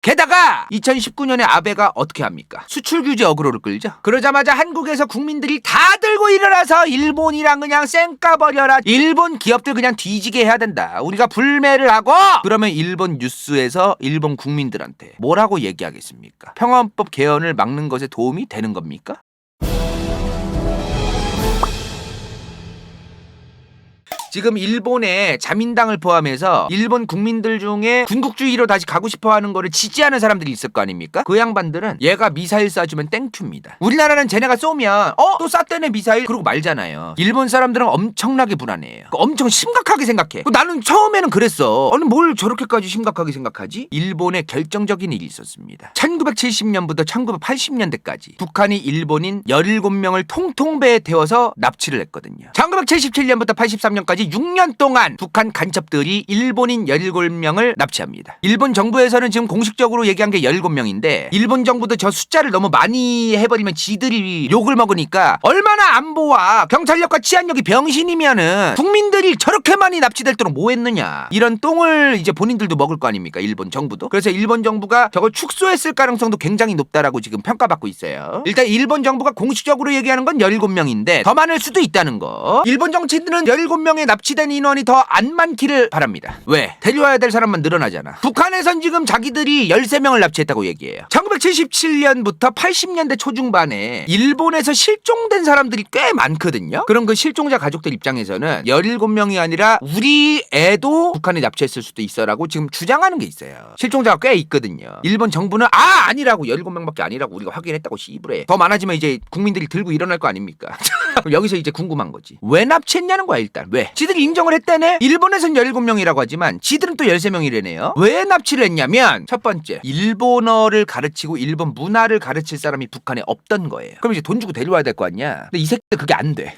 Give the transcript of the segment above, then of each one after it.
게다가 2019년에 아베가 어떻게 합니까? 수출 규제 어그로를 끌죠. 그러자마자 한국에서 국민들이 다 들고 일어나서 일본이랑 그냥 쌩까버려라, 일본 기업들 그냥 뒤지게 해야 된다, 우리가 불매를 하고, 그러면 일본 뉴스에서 일본 국민들한테 뭐라고 얘기하겠습니까? 평화헌법 개헌을 막는 것에 도움이 되는 겁니까? 지금 일본의 자민당을 포함해서 일본 국민들 중에 군국주의로 다시 가고 싶어하는 거를 지지하는 사람들이 있을 거 아닙니까? 그 양반들은 얘가 미사일 쏴주면 땡큐입니다. 우리나라는 쟤네가 쏘면 또 쐈대네 미사일 그러고 말잖아요. 일본 사람들은 엄청나게 불안해요. 엄청 심각하게 생각해. 나는 처음에는 그랬어. 아니 뭘 저렇게까지 심각하게 생각하지? 일본에 결정적인 일이 있었습니다. 1970년부터 1980년대까지 북한이 일본인 17명을 통통배에 태워서 납치를 했거든요. 1977년부터 83년까지 6년 동안 북한 간첩들이 일본인 17명을 납치합니다. 일본 정부에서는 지금 공식적으로 얘기한 게 17명인데 일본 정부도 저 숫자를 너무 많이 해버리면 지들이 욕을 먹으니까, 얼마나 안보와 경찰력과 치안력이 병신이면은 국민들이 저렇게 많이 납치될도록 뭐 했느냐, 이런 똥을 이제 본인들도 먹을 거 아닙니까, 일본 정부도. 그래서 일본 정부가 저걸 축소했을 가능성도 굉장히 높다라고 지금 평가받고 있어요. 일단 일본 정부가 공식적으로 얘기하는 건 17명인데 더 많을 수도 있다는 거. 일본 정치인들은 17명의 납치된 인원이 더 안 많기를 바랍니다. 왜? 데려와야 될 사람만 늘어나잖아. 북한에선 지금 자기들이 13명을 납치했다고 얘기해요. 1977년부터 80년대 초중반에 일본에서 실종된 사람들이 꽤 많거든요. 그럼 그 실종자 가족들 입장에서는 17명이 아니라 우리 애도 북한에 납치했을 수도 있어라고 지금 주장하는 게 있어요. 실종자가 꽤 있거든요. 일본 정부는 아니라고, 17명밖에 아니라고 우리가 확인했다고 씨부래. 더 많아지면 이제 국민들이 들고 일어날 거 아닙니까? 여기서 이제 궁금한 거지. 왜 납치했냐는 거야. 일단 왜? 지들이 인정을 했다네? 일본에선 17명이라고 하지만 지들은 또 13명이래네요. 왜 납치를 했냐면, 첫 번째, 일본어를 가르치고 일본 문화를 가르칠 사람이 북한에 없던 거예요. 그럼 이제 돈 주고 데려와야 될 거 아니야. 근데 이 새끼들 그게 안 돼.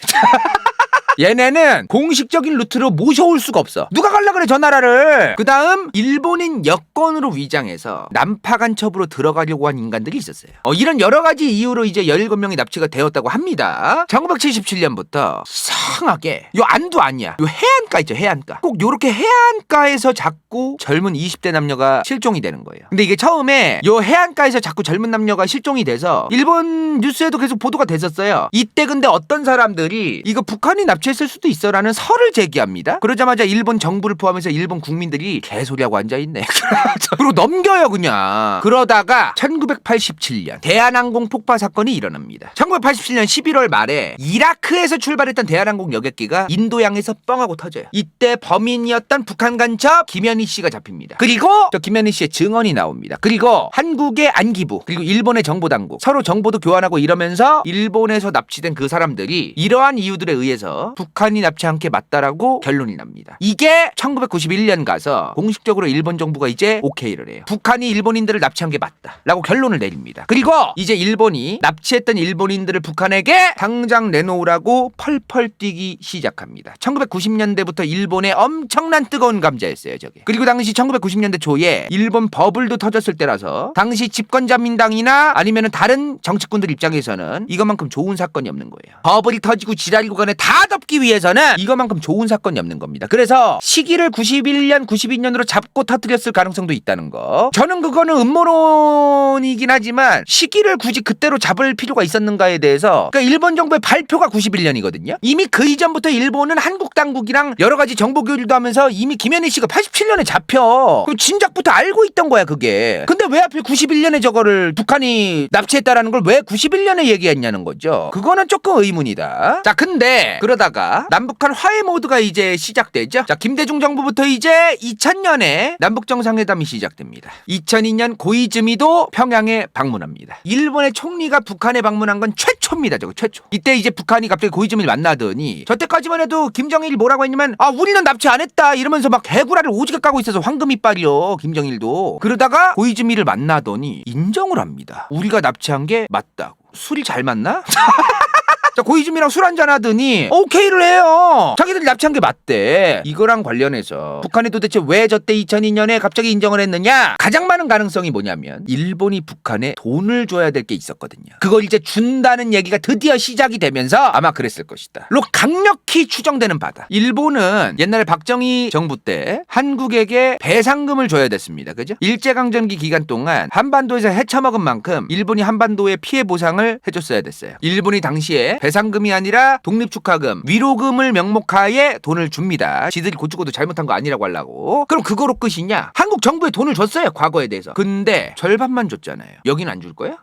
얘네는 공식적인 루트로 모셔올 수가 없어. 누가 갈라 그래 저 나라를. 그 다음, 일본인 여권으로 위장해서 난파 간첩으로 들어가려고 한 인간들이 있었어요. 이런 여러 가지 이유로 이제 17명이 납치가 되었다고 합니다. 1977년부터 이상하게 요 안도 아니야, 요 해안가 있죠, 해안가. 꼭 요렇게 해안가에서 자꾸 젊은 20대 남녀가 실종이 되는 거예요. 근데 이게 처음에 요 해안가에서 자꾸 젊은 남녀가 실종이 돼서 일본 뉴스에도 계속 보도가 됐었어요. 이때 근데 어떤 사람들이 이거 북한이 납치했을 수도 있어라는 설을 제기합니다. 그러자마자 일본 정부를 포함해서 일본 국민들이 개소리하고 앉아있네. 그리고 넘겨요 그냥. 그러다가 1987년 대한항공 폭파 사건이 일어납니다. 1987년 11월 말에 이라크에서 출발했던 대한항공 여객기가 인도양에서 뻥하고 터져요. 이때 범인이었던 북한 간첩 김현희 씨가 잡힙니다. 그리고 저 김현희 씨의 증언이 나옵니다. 그리고 한국의 안기부, 그리고 일본의 정보당국 서로 정보도 교환하고 이러면서 일본에서 납치된 그 사람들이 이러한 이유들에 의해서 북한이 납치한 게 맞다라고 결론이 납니다. 이게 1991년 가서 공식적으로 일본 정부가 이제 오케이를 해요. 북한이 일본인들을 납치한 게 맞다라고 결론을 내립니다. 그리고 이제 일본이 납치했던 일본인들을 북한에게 당장 내놓으라고 펄펄 뛰기 시작합니다. 1990년대부터 일본의 엄청난 뜨거운 감자였어요 저게. 그리고 당시 1990년대 초에 일본 버블도 터졌을 때라서 당시 집권자민당이나 아니면 다른 정치꾼들 입장에서는 이것만큼 좋은 사건이 없는 거예요. 버블이 터지고 지랄이고 간에 다 덮기 위해서는 이것만큼 좋은 사건이 없는 겁니다. 그래서 시기를 91년, 92년으로 잡고 터뜨렸을 가능성도 있다는 거. 저는 그거는 음모론이긴 하지만 시기를 굳이 그때로 잡을 필요가 있었는가에 대해서, 그러니까 일본 정부의 발표가 91년이거든요. 이미 그 이전부터 일본은 한국 당국이랑 여러 가지 정보 교류도 하면서 이미 김현희 씨가 87년에 잡혀. 그 진작부터 알고 있던 거야 그게. 근데 왜 하필 91년에 저거를 북한이 납치했다라는 걸 왜 91년에 얘기했냐는 거죠. 그거는 조금 의문이다. 자, 근데 그러다가 남북한 화해 모드가 이제 시작되죠. 자, 김대중 정부부터 이제 2000년에 남북 정상회담이 시작됩니다. 2002년 고이즈미도 평양에 방문합니다. 일본의 총리가 북한에 방문한 건 최초입니다. 저거 최초. 이때 이제 북한이 갑자기 고이즈미를 만나더니, 저때까지만 해도 김정일이 뭐라고 했냐면 우리는 납치 안 했다 이러면서 막 개구라를 오지게 까고 있어서 황금이빨이요 김정일도. 그러다가 고이즈미를 만나더니 인정을 합니다. 우리가 납치한 게 맞다고. 술이 잘 맞나? 자, 고이즈미랑 술 한잔 하더니 오케이를 해요. 자기들이 납치한 게 맞대. 이거랑 관련해서 북한이 도대체 왜 저때 2002년에 갑자기 인정을 했느냐? 가장 많은 가능성이 뭐냐면 일본이 북한에 돈을 줘야 될 게 있었거든요. 그걸 이제 준다는 얘기가 드디어 시작이 되면서 아마 그랬을 것이다 로 강력히 추정되는 바다. 일본은 옛날에 박정희 정부 때 한국에게 배상금을 줘야 됐습니다. 그죠? 일제강점기 기간 동안 한반도에서 헤쳐먹은 만큼 일본이 한반도에 피해 보상을 해줬어야 됐어요. 일본이 당시에 배상금이 아니라 독립축하금, 위로금을 명목하에 돈을 줍니다. 지들이 고추고도 잘못한 거 아니라고 하려고. 그럼 그거로 끝이냐? 한국 정부에 돈을 줬어요, 과거에 대해서. 근데 절반만 줬잖아요. 여긴 안 줄 거야?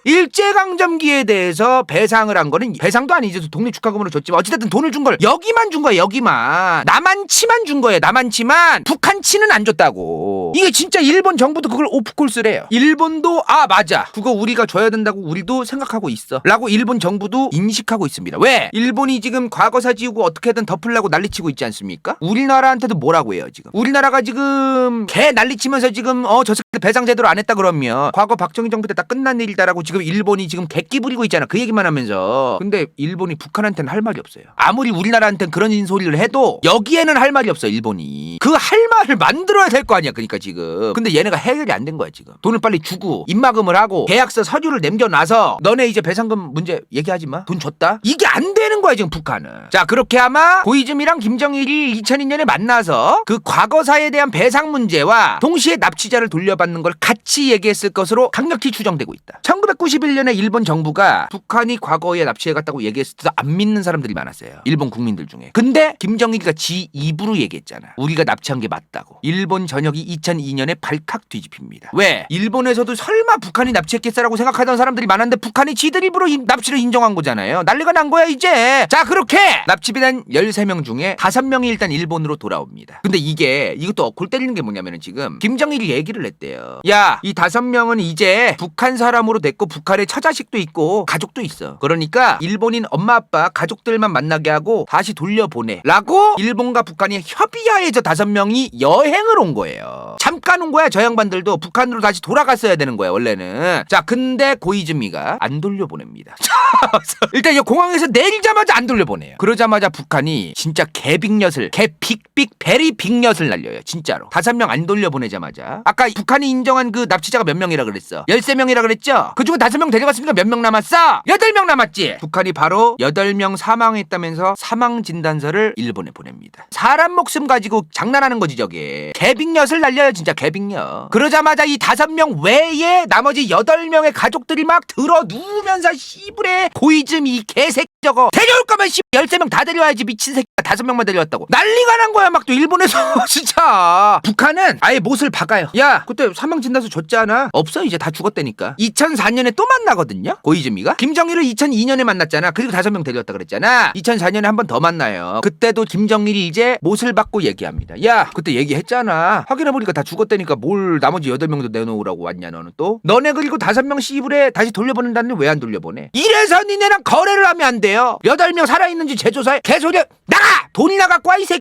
일제강점기에 대해서 배상을 한 거는 배상도 아니죠. 독립축하금으로 줬지만 어찌됐든 돈을 준 걸 여기만 준 거예요. 여기만. 남한치만 준 거예요. 남한치만. 북한치는 안 줬다고. 이게 진짜 일본 정부도 그걸 오프콜스래요. 일본도 맞아. 그거 우리가 줘야 된다고 우리도 생각하고 있어. 라고 일본 정부도 인식하고 있습니다. 왜? 일본이 지금 과거사 지우고 어떻게든 덮으려고 난리치고 있지 않습니까? 우리나라한테도 뭐라고 해요 지금. 우리나라가 지금 개 난리치면서 지금 저 새끼들 배상 제대로 안 했다 그러면 과거 박정희 정부 때 다 끝난 일이다라고 지금 일본이 지금 객기 부리고 있잖아. 그 얘기만 하면서. 근데 일본이 북한한테는 할 말이 없어요. 아무리 우리나라한테는 그런 소리를 해도 여기에는 할 말이 없어. 일본이. 그 할 말을 만들어야 될 거 아니야. 그러니까 지금. 근데 얘네가 해결이 안 된 거야 지금. 돈을 빨리 주고 입막음을 하고 계약서 서류를 남겨놔서 너네 이제 배상금 문제 얘기하지 마. 돈 줬다? 이게 안 되는 거야 지금 북한은. 자, 그렇게 아마 고이즈미랑 김정일이 2002년에 만나서 그 과거사에 대한 배상 문제와 동시에 납치자를 돌려받는 걸 같이 얘기했을 것으로 강력히 추정되고 있다. 1991년에 일본 정부가 북한이 과거에 납치해갔다고 얘기했을 때도 안 믿는 사람들이 많았어요. 일본 국민들 중에. 근데 김정일이가 지 입으로 얘기했잖아. 우리가 납치한 게 맞다고. 일본 전역이 2002년에 발칵 뒤집힙니다. 왜? 일본에서도 설마 북한이 납치했겠어라고 생각하던 사람들이 많았는데 북한이 지들 입으로 납치를 인정한 거잖아요. 난리가 난 거야 이제. 자, 그렇게 납치된 13명 중에 5명이 일단 일본으로 돌아옵니다. 근데 이것도 골 때리는 게 뭐냐면은 지금 김정일이 얘기를 했대요. 야, 이 5명은 이제 북한 사람으로 됐고 북한에 처자식도 있고 가족도 있어. 그러니까 일본인 엄마 아빠 가족들만 만나게 하고 다시 돌려보내 라고 일본과 북한이 협의하에 저 5명이 여행을 온 거예요. 잠깐 온 거야. 저 양반들도 북한으로 다시 돌아갔어야 되는 거야 원래는. 자, 근데 고이즈미가 안 돌려보냅니다. 일단 이 공항에서 내리자마자 안 돌려보내요. 그러자마자 북한이 진짜 개빅엿을 개빅빅 베리 빅엿을 날려요. 진짜로. 5명 안 돌려보내자마자. 아까 북한이 인정한 그 납치자가 몇 명이라 그랬어? 13명이라 그랬죠? 그중에 5명 데려갔으니까 몇 명 남았어? 8명 남았지? 북한이 바로 8명 사망했다면서 사망진단서를 일본에 보냅니다. 사람 목숨 가지고 장난하는 거지 저게. 개빅엿을 날려요 진짜 개빅엿. 그러자마자 이 5명 외에 나머지 8명의 가족들이 막 들어 누우면서 씨부레 고이즈미 개새끼 저거 데려올 거면 13명 다 데려와야지 미친 새끼가 5명만 데려왔다고 난리가 난 거야. 막 또 일본에서 진짜. 북한은 아예 못을 박아요. 야, 그때 사망진단서 줬잖아. 없어 이제 다 죽었다니까. 2004년에 또 만나거든요 고이즈미가. 김정일을 2002년에 만났잖아. 그리고 5명 데려왔다 그랬잖아. 2004년에 한 번 더 만나요. 그때도 김정일이 이제 못을 받고 얘기합니다. 야, 그때 얘기했잖아. 확인해보니까 다 죽었다니까 뭘 나머지 8명도 내놓으라고 왔냐 너는 또. 너네 그리고 5명 씨부레 다시 돌려보낸다는데 왜 안 돌려보내? 이래서 니네랑 거래를 하면 안 돼요. 8명 살아있는지 재조사해. 개소리야. 나가! 돈이나 갖고 와 이 새끼.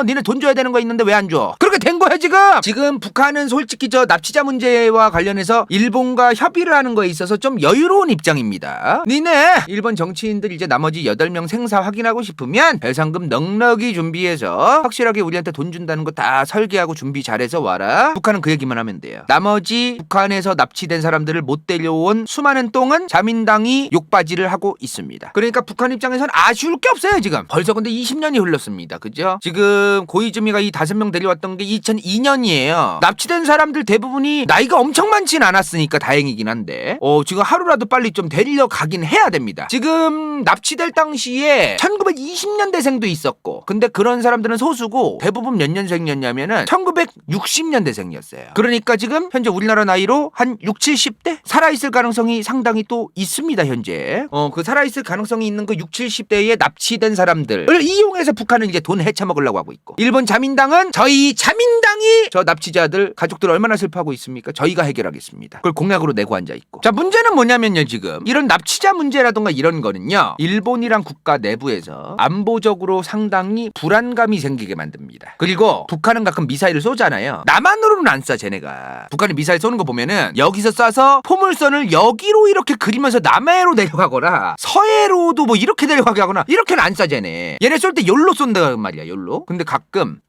니네 돈 줘야 되는 거 있는데 왜 안 줘? 그렇게 된 거야 지금 북한은 솔직히 저 납치자 문제와 관련해서 일본과 협의를 하는 거에 있어서 좀 여유로운 입장입니다. 니네 일본 정치인들 이제 나머지 8명 생사 확인하고 싶으면 배상금 넉넉히 준비해서 확실하게 우리한테 돈 준다는 거 다 설계하고 준비 잘해서 와라. 북한은 그 얘기만 하면 돼요. 나머지 북한에서 납치된 사람들을 못 데려온 수많은 똥은 자민당이 욕바지를 하고 있습니다. 그러니까 북한 입장에서는 아쉬울 게 없어요 지금. 벌써 근데 20년이 흘렀습니다. 그죠? 지금 고이즈미가 이 5명 데려왔던 게 2002년이에요. 납치된 사람들 대부분이 나이가 엄청 많진 않았으니까 다행이긴 한데 지금 하루라도 빨리 좀 데려가긴 해야 됩니다. 지금 납치될 당시에 1920년대생도 있었고 근데 그런 사람들은 소수고 대부분 몇 년생이었냐면은 1960년대생이었어요. 그러니까 지금 현재 우리나라 나이로 한 60, 70대? 살아있을 가능성이 상당히 또 있습니다 현재. 그 살아있을 가능성이 있는 그 60, 70대에 납치된 사람들을 이용해서 북한은 이제 돈 헤쳐먹으려고 하고 있고 일본 자민당은 저희 자민당이 야당이 저 납치자들 가족들 얼마나 슬퍼하고 있습니까? 저희가 해결하겠습니다. 그걸 공약으로 내고 앉아있고. 자, 문제는 뭐냐면요, 지금 이런 납치자 문제라던가 이런 거는요, 일본이란 국가 내부에서 안보적으로 상당히 불안감이 생기게 만듭니다. 그리고 북한은 가끔 미사일을 쏘잖아요. 남한으로는 안 쏴, 쟤네가. 북한이 미사일 쏘는 거 보면은 여기서 쏴서 포물선을 여기로 이렇게 그리면서 남해로 내려가거나 서해로도 뭐 이렇게 내려가게 하거나 이렇게는 안 쏴, 쟤네. 얘네 쏠 때 열로 쏜다 말이야, 열로. 근데 가끔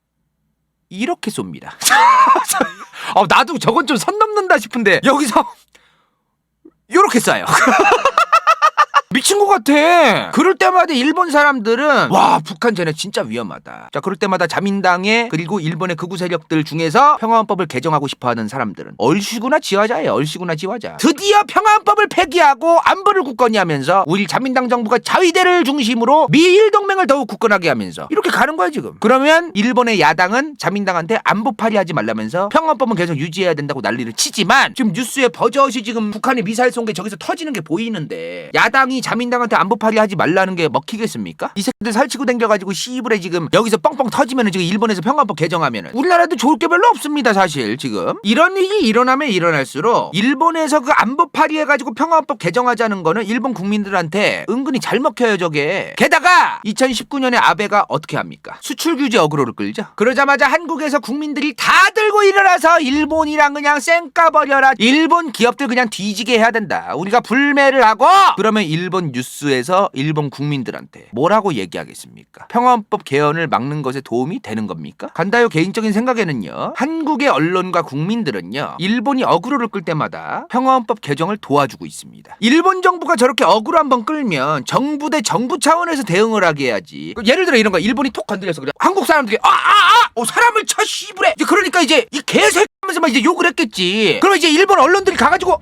이렇게 쏩니다. 나도 저건 좀 선 넘는다 싶은데 여기서 이렇게 쏴요. 미친 것 같아. 그럴 때마다 일본 사람들은 와, 북한 쟤네 진짜 위험하다. 자, 그럴 때마다 자민당에 그리고 일본의 극우 세력들 중에서 평화헌법을 개정하고 싶어하는 사람들은 얼씨구나 지화자예요. 얼씨구나 지화자. 드디어 평화헌법을 폐기하고 안보를 굳건히 하면서 우리 자민당 정부가 자위대를 중심으로 미일 동맹을 더욱 굳건하게 하면서 이렇게 가는 거야 지금. 그러면 일본의 야당은 자민당한테 안보 파리하지 말라면서 평화헌법은 계속 유지해야 된다고 난리를 치지만 지금 뉴스에 버젓이 지금 북한이 미사일 쏜 게 저기서 터지는 게 보이는데 야당이 자민당한테 안보파리 하지 말라는 게 먹히겠습니까? 이 새끼들 살치고 댕겨가지고 씨부레 지금 여기서 뻥뻥 터지면은 지금 일본에서 평화헌법 개정하면은 우리나라도 좋을 게 별로 없습니다 사실 지금. 이런 일이 일어나면 일어날수록 일본에서 그 안보파리 해가지고 평화헌법 개정하자는 거는 일본 국민들한테 은근히 잘 먹혀요 저게. 게다가 2019년에 아베가 어떻게 합니까? 수출 규제 어그로를 끌죠. 그러자마자 한국에서 국민들이 다 들고 일어나서 일본이랑 그냥 쌩까버려라. 일본 기업들 그냥 뒤지게 해야 된다. 우리가 불매를 하고 그러면 일본 뉴스에서 일본 국민들한테 뭐라고 얘기하겠습니까? 평화헌법 개헌을 막는 것에 도움이 되는 겁니까? 간다요 개인적인 생각에는요, 한국의 언론과 국민들은요, 일본이 어그로를 끌 때마다 평화헌법 개정을 도와주고 있습니다. 일본 정부가 저렇게 어그로 한번 끌면 정부 대 정부 차원에서 대응을 하게 해야지. 예를 들어 이런 거, 일본이 톡 건드려서 그래. 한국 사람들이 사람을 쳐 씨부래. 그러니까 이제 이 개새 하면서 막 이제 욕을 했겠지. 그럼 이제 일본 언론들이 가가지고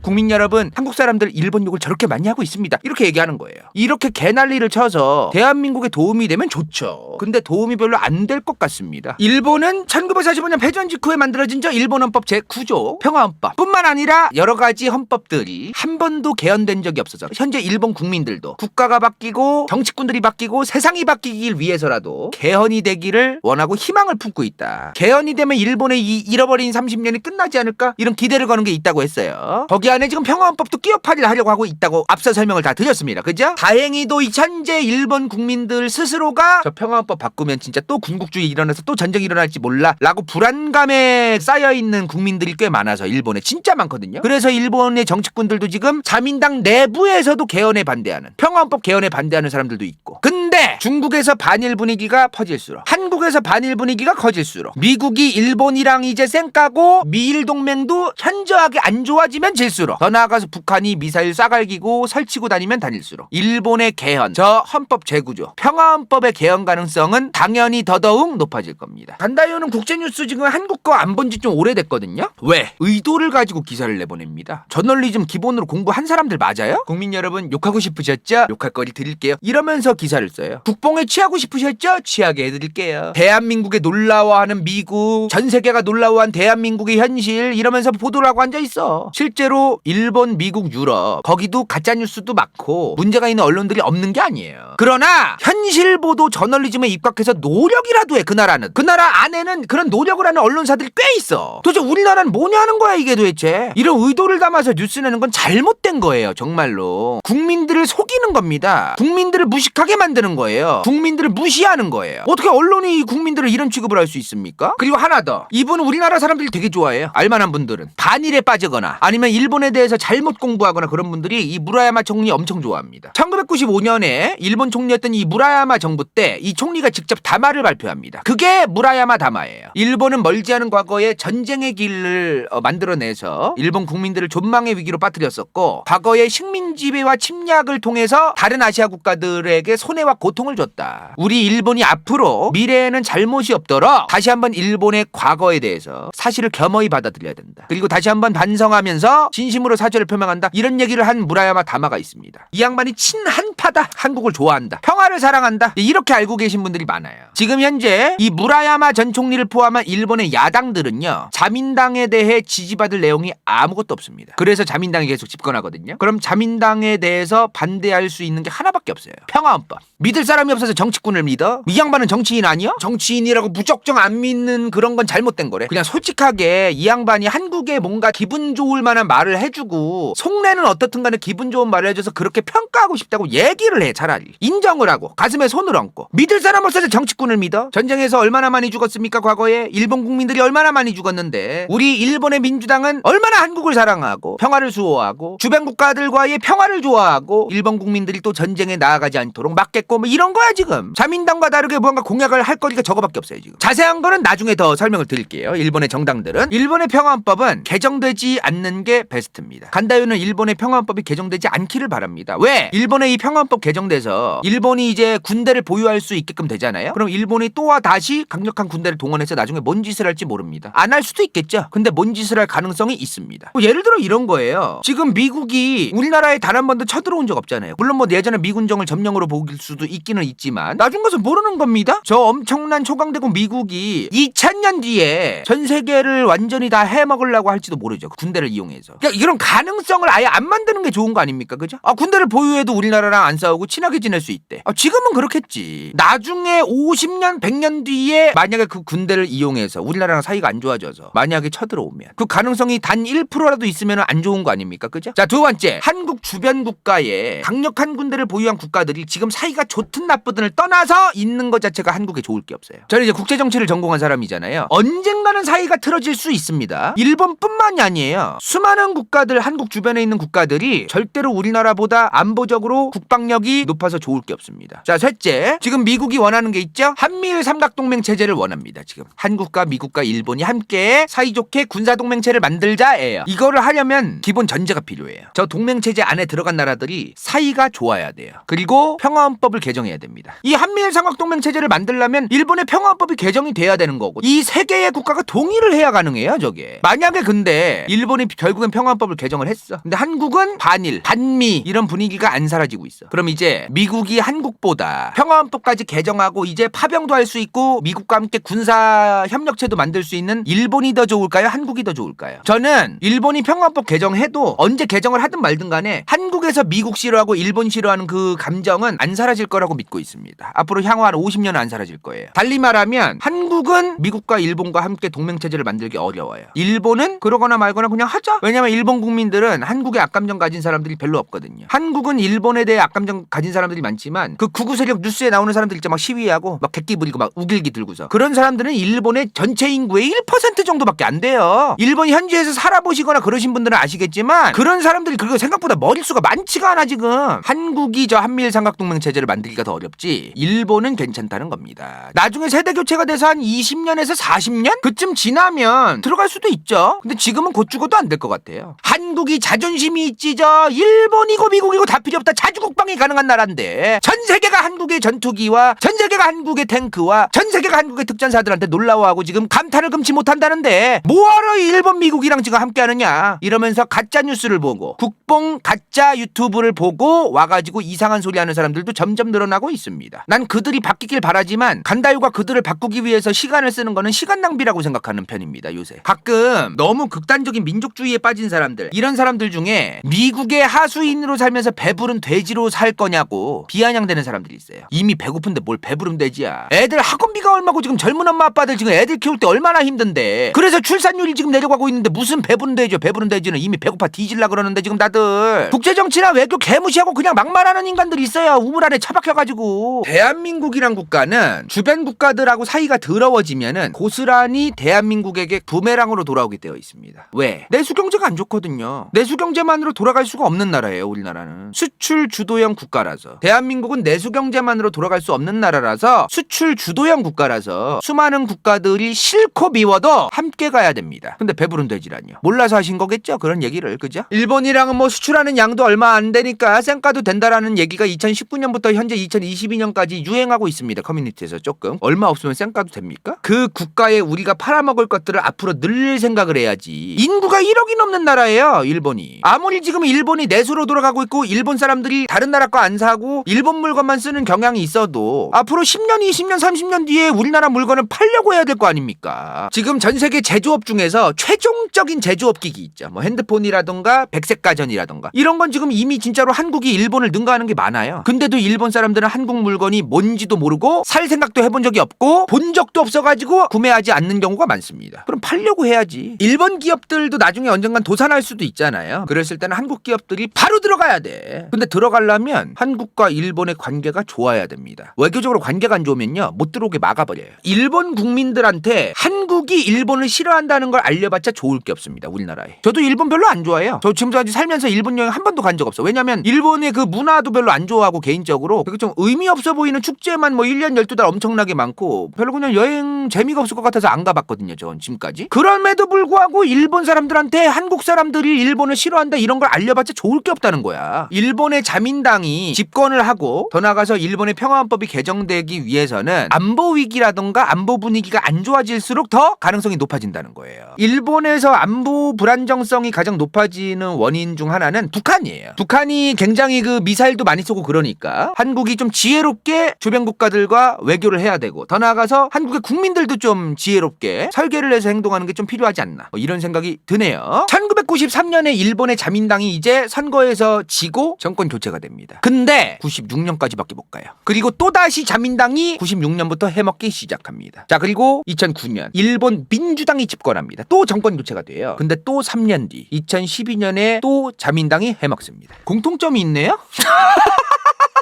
국민 여러분, 한국 사람들 일본 욕을 저렇게 많이 하고 있습니다. 이렇게 얘기하는 거예요. 이렇게 개난리를 쳐서 대한민국에 도움이 되면 좋죠. 근데 도움이 별로 안 될 것 같습니다. 일본은 1945년 패전 직후에 만들어진 저 일본 헌법 제9조 평화헌법 뿐만 아니라 여러 가지 헌법들이 한 번도 개헌된 적이 없어서 현재 일본 국민들도 국가가 바뀌고 정치꾼들이 바뀌고 세상이 바뀌길 위해서라도 개헌이 되기를 원하고 희망을 품고 있다. 개헌이 되면 일본의 이 잃어버린 30년이 끝나지 않을까? 이런 기대를 거는 게 있다고 했어요. 거기 안에 지금 평화헌법도 끼어파리를 하려고 하고 있다고 앞서 설명을 다 드렸습니다. 그죠? 다행히도 이 현재 일본 국민들 스스로가 저 평화헌법 바꾸면 진짜 또 군국주의 일어나서 또 전쟁이 일어날지 몰라 라고 불안감에 쌓여있는 국민들이 꽤 많아서 일본에 진짜 많거든요. 그래서 일본의 정치꾼들도 지금 자민당 내부에서도 개헌에 반대하는, 평화헌법 개헌에 반대하는 사람들도 있고. 근데 중국에서 반일 분위기가 퍼질수록, 한국에서 반일 분위기가 커질수록, 미국이 일본이랑 이제 쌩까고 미일 동맹도 현저하게 안 좋아지면 질수록, 더 나아가서 북한이 미사일 싸갈기고 설치고 다니면 다닐수록 일본의 개헌, 저 헌법 제9조 평화헌법의 개헌 가능성은 당연히 더더욱 높아질 겁니다. 간다요는 국제뉴스 지금 한국 거 안 본 지 좀 오래됐거든요. 왜? 의도를 가지고 기사를 내보냅니다. 저널리즘 기본으로 공부한 사람들 맞아요? 국민 여러분 욕하고 싶으셨죠? 욕할 거리 드릴게요. 이러면서 기사를 써요. 국뽕에 취하고 싶으셨죠? 취하게 해드릴게요. 대한민국에 놀라워하는 미국, 전 세계가 놀라워한 대한민국의 현실 이러면서 보도를 하고 앉아있어. 실제로 일본, 미국, 유럽 거기도 가짜뉴스도 많고 문제가 있는 언론들이 없는 게 아니에요. 그러나 현실 보도 저널리즘에 입각해서 노력이라도 해. 그 나라는, 그 나라 안에는 그런 노력을 하는 언론사들이 꽤 있어. 도대체 우리나라는 뭐냐는 거야 이게 도대체. 이런 의도를 담아서 뉴스 내는 건 잘못된 거예요. 정말로 국민들을 속이는 겁니다. 국민들을 무식하게 만드는 거예요. 국민들을 무시하는 거예요. 어떻게 언론이 국민들을 이런 취급을 할 수 있습니까? 그리고 하나 더, 이분 우리나라 사람들이 되게 좋아해요. 알만한 분들은 반일에 빠지거나 아니면 일본에 대해서 잘못 공부하거나 그런 분들이 이 무라야마 총리 엄청 좋아합니다. 1995년에 일본 총리였던 이 무라야마 정부 때 이 총리가 직접 담화를 발표합니다. 그게 무라야마 담화예요. 일본은 멀지 않은 과거에 전쟁의 길을 만들어내서 일본 국민들을 존망의 위기로 빠뜨렸었고, 과거에 식민 지배와 침략을 통해서 다른 아시아 국가들에게 손해와 고통을 줬다. 우리 일본이 앞으로 미래에는 잘못이 없도록 다시 한번 일본의 과거에 대해서 사실을 겸허히 받아들여야 된다. 그리고 다시 한번 반성하면서 진심으로 사죄를 표명한다. 이런 얘기를 한 무라야마 담화가 있습니다. 이 양반이 친한파 착하다, 한국을 좋아한다, 평화를 사랑한다, 이렇게 알고 계신 분들이 많아요. 지금 현재 이 무라야마 전 총리를 포함한 일본의 야당들은요, 자민당에 대해 지지받을 내용이 아무것도 없습니다. 그래서 자민당이 계속 집권하거든요. 그럼 자민당에 대해서 반대할 수 있는 게 하나밖에 없어요. 평화헌법. 믿을 사람이 없어서 정치꾼을 믿어? 이 양반은 정치인 아니야? 정치인이라고 무작정 안 믿는 그런 건 잘못된 거래. 그냥 솔직하게 이 양반이 한국에 뭔가 기분 좋을 만한 말을 해주고, 속내는 어떻든 간에 기분 좋은 말을 해줘서 그렇게 평가하고 싶다고 얘기를 해. 차라리 인정을 하고 가슴에 손을 얹고. 믿을 사람 없어서 정치꾼을 믿어? 전쟁에서 얼마나 많이 죽었습니까? 과거에 일본 국민들이 얼마나 많이 죽었는데, 우리 일본의 민주당은 얼마나 한국을 사랑하고 평화를 수호하고 주변 국가들과의 평화를 좋아하고 일본 국민들이 또 전쟁에 나아가지 않도록 막겠고, 뭐 이런 거야. 지금 자민당과 다르게 뭔가 공약을 할 거리가 저거밖에 없어요. 지금 자세한 거는 나중에 더 설명을 드릴게요. 일본의 정당들은, 일본의 평화헌법은 개정되지 않는 게 베스트입니다. 간다요는 일본의 평화헌법이 개정되지 않기를 바랍니다. 왜? 일본의 이 평화헌법 개정돼서 일본이 이제 군대를 보유할 수 있게끔 되잖아요. 그럼 일본이 또한 다시 강력한 군대를 동원해서 나중에 뭔 짓을 할지 모릅니다. 안 할 수도 있겠죠. 근데 뭔 짓을 할 가능성이 있습니다. 뭐 예를 들어 이런 거예요. 지금 미국이 우리나라에 단 한 번도 쳐들어온 적 없잖아요. 물론 뭐 예전에 미군정을 점령으로 보일 수도 있기는 있지만 나중 가서 모르는 겁니다. 저 엄청난 초강대국 미국이 2000년 뒤에 전 세계를 완전히 다 해먹으려고 할지도 모르죠. 군대를 이용해서. 그러니까 이런 가능성을 아예 안 만드는 게 좋은 거 아닙니까? 그죠? 군대를 보유해도 우리나라랑 안 싸우고 친하게 지낼 수 있대. 지금은 그렇겠지. 나중에 50년 100년 뒤에 만약에 그 군대를 이용해서 우리나라랑 사이가 안 좋아져서 만약에 쳐들어오면 그 가능성이 단 1%라도 있으면 안 좋은 거 아닙니까? 그죠? 자, 두 번째, 한국 주변 국가에 강력한 군대를 보유한 국가들이 지금 사이가 좋든 나쁘든을 떠나서 있는 것 자체가 한국에 좋을 게 없어요. 저는 이제 국제정치를 전공한 사람이잖아요. 언젠가는 사이가 틀어질 수 있습니다. 일본뿐만이 아니에요. 수많은 국가들, 한국 주변에 있는 국가들이 절대로 우리나라보다 안보적으로 국방력이 높아서 좋을 게 없습니다. 자, 셋째, 지금 미국이 원하는 게 있죠? 한미일 삼각동맹 체제를 원합니다. 지금 한국과 미국과 일본이 함께 사이좋게 군사동맹체를 만들자예요. 이거를 하려면 기본 전제가 필요해요. 저 동맹체제 안에 들어간 나라들이 사이가 좋아야 돼요. 그리고 평화헌법을 개정해야 됩니다. 이 한미일 삼각동맹 체제를 만들려면 일본의 평화헌법이 개정이 돼야 되는 거고, 이 세 개의 국가가 동의를 해야 가능해요. 저게 만약에 근데 일본이 결국엔 평화헌법을 개정을 했어. 근데 한국은 반일, 반미 이런 분위기가 안 사라지고 있어. 그럼 이제 미국이 한국보다 평화헌법까지 개정하고 이제 파병도 할 수 있고 미국과 함께 군사 협력체도 만들 수 있는 일본이 더 좋을까요? 한국이 더 좋을까요? 저는 일본이 평화헌법 개정해도 언제 개정을 하든 말든 간에 한국에서 미국 싫어하고 일본 싫어하는 그 감정은 안 사라질 거라고 믿고 있습니다. 앞으로 향후 한 50년은 안 사라질 거예요. 달리 말하면 한국은 미국과 일본과 함께 동맹체제를 만들기 어려워요. 일본은 그러거나 말거나 그냥 하자. 왜냐면 일본 국민들은 한국에 악감정 가진 사람들이 별로 없거든요. 한국은 일본에 대해 악감정 가진 사람들이 많지만 그 극우 세력 뉴스에 나오는 사람들 있죠. 막 시위하고 막 객기 부리고 막 우길기 들고서, 그런 사람들은 일본의 전체 인구의 1% 정도밖에 안 돼요. 일본이 현지에서 살아보시거나 그러신 분들은 아시겠지만 그런 사람들이 그리고 생각보다 머릿수가 많지가 않아. 지금 한국이 저 한미일 삼각동맹 체제를 만들기가 더 어렵지 일본은 괜찮다는 겁니다. 나중에 세대 교체가 돼서 한 20년에서 40년? 그쯤 지나면 들어갈 수도 있죠. 근데 지금은 곧 죽어도 안 될 것 같아요. 한국이 자존심이 있지 저 일본이고 미국이고 다 필요 없다. 자주 국방이 가능한 나라인데 전 세계가 한국의 전투기와 전 세계가 한국의 탱크와 전 세계가 한국의 특전사들한테 놀라워하고 지금 감탄을 금치 못한다는데 뭐하러 일본 미국이랑 지금 함께 하느냐 이러면서 가짜 뉴스를 보고 국뽕 가짜 유튜브를 보고 와가지고 이상한 소리 하는 사람들도 점점 늘어나고 있습니다. 난 그들이 바뀌길 바라지만 간다요가 그들을 바꾸기 위해서 시간을 쓰는 거는 시간 낭비라고 생각하는 편입니다. 요새 가끔 너무 극단적인 민족주의에 빠진 사람들, 이런 사람들 중에 미국의 하수인으로 살면서 배부른 돼지로 살 거냐고 비아냥대는 사람들이 있어요. 이미 배고픈데 뭘 배부른 돼지야. 애들 학원비가 얼마고 지금 젊은 엄마 아빠들 지금 애들 키울 때 얼마나 힘든데, 그래서 출산율이 지금 내려가고 있는데 무슨 배부른 돼지요. 배부른 돼지는 이미 배고파 뒤질라 그러는데 지금 다들 국제정치나 외교 개무시하고 그냥 막말하는 인간들이 있어요. 우물 안에 처박혀가지고. 대한민국이란 국가는 주변 국가들하고 사이가 더러워지면은 고스란히 대한민국에게 부메랑으로 돌아오게 되어 있습니다. 왜? 내수 경제가 안 좋거든요. 내수 경제만으로 돌아갈 수가 없는 나라예요. 우리나라는 수출 주도형 국가라서. 대한민국은 내수 경제만으로 돌아갈 수 없는 나라라서 수출 주도형 국가라서 수많은 국가들이 싫고 미워도 함께 가야 됩니다. 근데 배부른 돼지라뇨. 몰라서 하신 거겠죠? 그런 얘기를. 그죠? 일본이랑은 뭐 수출하는 양도 얼마 안 되니까 쌩까도 된다라는 얘기가 2019년부터 현재 2022년까지 유행하고 있습니다. 커뮤니티에서 조금. 얼마 없으면 쌩까도 됩니까? 그 국가에 우리가 팔아먹을 것들을 앞으로 늘릴 생각을 해야지. 인구가 1억이 넘는 나라예요. 일본이. 아무리 지금 일본이 내수로 돌아가고 있고 일본 사람들이 다른 나라 우리나라 거 안 사고 일본 물건만 쓰는 경향이 있어도 앞으로 10년, 20년, 30년 뒤에 우리나라 물건을 팔려고 해야 될 거 아닙니까? 지금 전 세계 제조업 중에서 최종적인 제조업 기기 있죠. 뭐 핸드폰이라던가 백색 가전이라던가 이런 건 지금 이미 진짜로 한국이 일본을 능가하는 게 많아요. 근데도 일본 사람들은 한국 물건이 뭔지도 모르고 살 생각도 해본 적이 없고 본 적도 없어가지고 구매하지 않는 경우가 많습니다. 그럼 팔려고 해야지. 일본 기업들도 나중에 언젠간 도산할 수도 있잖아요. 그랬을 때는 한국 기업들이 바로 들어가야 돼. 근데 들어가려면 한국과 일본의 관계가 좋아야 됩니다. 외교적으로 관계가 안 좋으면요 못 들어오게 막아버려요. 일본 국민들한테 한국이 일본을 싫어한다는 걸 알려봤자 좋을 게 없습니다. 우리나라에. 저도 일본 별로 안 좋아해요. 저 지금까지 살면서 일본 여행 한 번도 간 적 없어. 왜냐면 일본의 그 문화도 별로 안 좋아하고 개인적으로 되게 좀 의미 없어 보이는 축제만 뭐 1년 12달 엄청나게 많고 별로 그냥 여행 재미가 없을 것 같아서 안 가봤거든요. 전 지금까지. 그럼에도 불구하고 일본 사람들한테 한국 사람들이 일본을 싫어한다 이런 걸 알려봤자 좋을 게 없다는 거야. 일본의 자민당이 집권을 하고 더 나아가서 일본의 평화헌법이 개정되기 위해서는 안보 위기라던가 안보 분위기가 안 좋아질수록 더 가능성이 높아진다는 거예요. 일본에서 안보 불안정성이 가장 높아지는 원인 중 하나는 북한이에요. 북한이 굉장히 그 미사일도 많이 쏘고 그러니까 한국이 좀 지혜롭게 주변 국가들과 외교를 해야 되고 더 나아가서 한국의 국민들도 좀 지혜롭게 설계를 해서 행동하는 게 좀 필요하지 않나 뭐 이런 생각이 드네요. 1993년에 일본의 자민당이 이제 선거에서 지고 정권 교체가 됩니다. 근데 96년까지밖에 못 가요. 그리고 또다시 자민당이 96년부터 해먹기 시작합니다. 자, 그리고 2009년 일본 민주당이 집권합니다. 또 정권 교체가 돼요. 근데 또 3년 뒤 2012년에 또 자민당이 해먹습니다. 공통점이 있네요.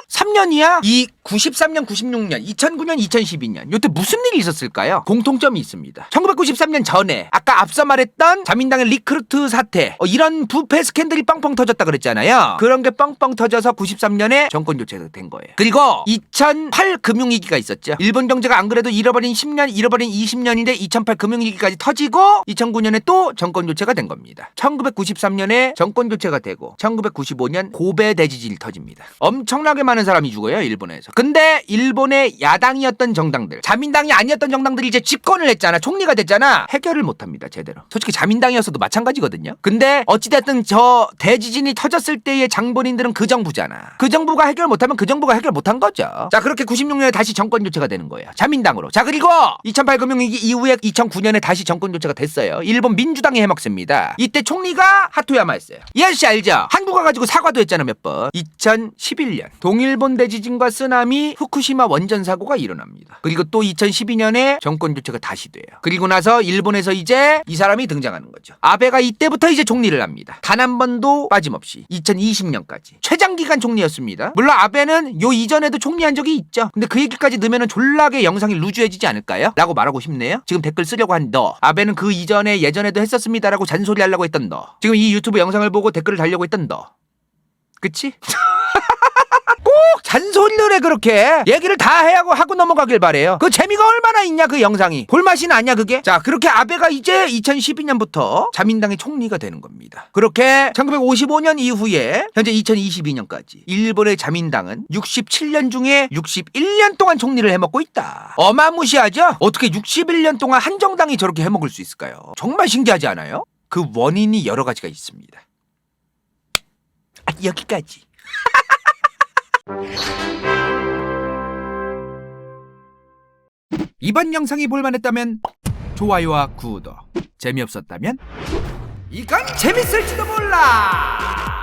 3년이야? 이 93년, 96년, 2009년, 2012년 요때 무슨 일이 있었을까요? 공통점이 있습니다. 1993년 전에 아까 앞서 말했던 자민당의 리크루트 사태 이런 부패 스캔들이 뻥뻥 터졌다 그랬잖아요. 그런 게 뻥뻥 터져서 93년에 정권 교체가 된 거예요. 그리고 2008 금융위기가 있었죠. 일본 경제가 안 그래도 잃어버린 10년, 잃어버린 20년인데 2008 금융위기까지 터지고 2009년에 또 정권 교체가 된 겁니다. 1993년에 정권 교체가 되고 1995년 고베 대지진이 터집니다. 엄청나게 많은 사람이 죽어요. 일본에서. 근데 일본의 야당이었던 정당들, 자민당이 아니었던 정당들이 이제 집권을 했잖아. 총리가 됐잖아. 해결을 못합니다. 제대로. 솔직히 자민당이었어도 마찬가지거든요. 근데 어찌됐든 저 대지진이 터졌을 때의 장본인들은 그 정부잖아. 그 정부가 해결 못하면 그 정부가 해결 못한 거죠. 자, 그렇게 96년에 다시 정권 교체가 되는 거예요. 자민당으로. 자, 그리고 2008 금융위기 이후에 2009년에 다시 정권 교체가 됐어요. 일본 민주당이 해먹습니다. 이때 총리가 하토야마였어요. 이 아저씨 알죠? 한국 와가지고 사과도 했잖아 몇 번. 2011년 동일본 대지진과 쓰나미 후쿠시마 원전 사고가 일어납니다. 그리고 또 2012년에 정권 교체가 다시 돼요. 그리고 나서 일본에서 이제 이 사람이 등장하는 거죠. 아베가 이때부터 이제 총리를 합니다. 단 한 번도 빠짐없이 2020년까지 최장기간 총리였습니다. 물론 아베는 요 이전에도 총리한 적이 있죠. 근데 그 얘기까지 넣으면 졸라게 영상이 루즈해지지 않을까요? 라고 말하고 싶네요. 지금 댓글 쓰려고 한 너, 아베는 그 이전에 예전에도 했었습니다라고 잔소리 하려고 했던 너, 지금 이 유튜브 영상을 보고 댓글을 달려고 했던 너, 그치? 꼭 잔소리를 해. 그렇게 얘기를 다 해야고 하고 넘어가길 바래요. 그 재미가 얼마나 있냐 그 영상이. 볼맛이 나냐 그게. 자, 그렇게 아베가 이제 2012년부터 자민당의 총리가 되는 겁니다. 그렇게 1955년 이후에 현재 2022년까지 일본의 자민당은 67년 중에 61년 동안 총리를 해먹고 있다. 어마무시하죠? 어떻게 61년 동안 한 정당이 저렇게 해먹을 수 있을까요? 정말 신기하지 않아요? 그 원인이 여러 가지가 있습니다. 여기까지. 이번 영상이 볼만했다면 좋아요와 구독, 재미없었다면 이건 재밌을지도 몰라.